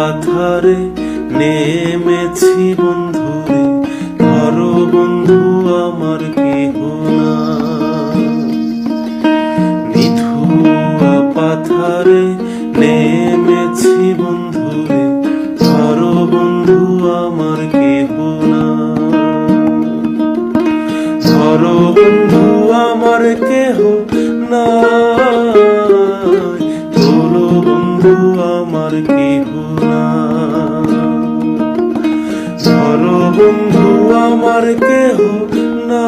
পাথারে নেমেছি বন্ধুরে, ধরো বন্ধু আমার কেহ না। নিধুয়া পাথারে নেমেছি বন্ধুরে, ধরো বন্ধু আমার কেহ না। ধরো বন্ধু আমার কেহ না, তোলো বন্ধু আমার কেহ না। ধরো বন্ধু আমার কেহ না।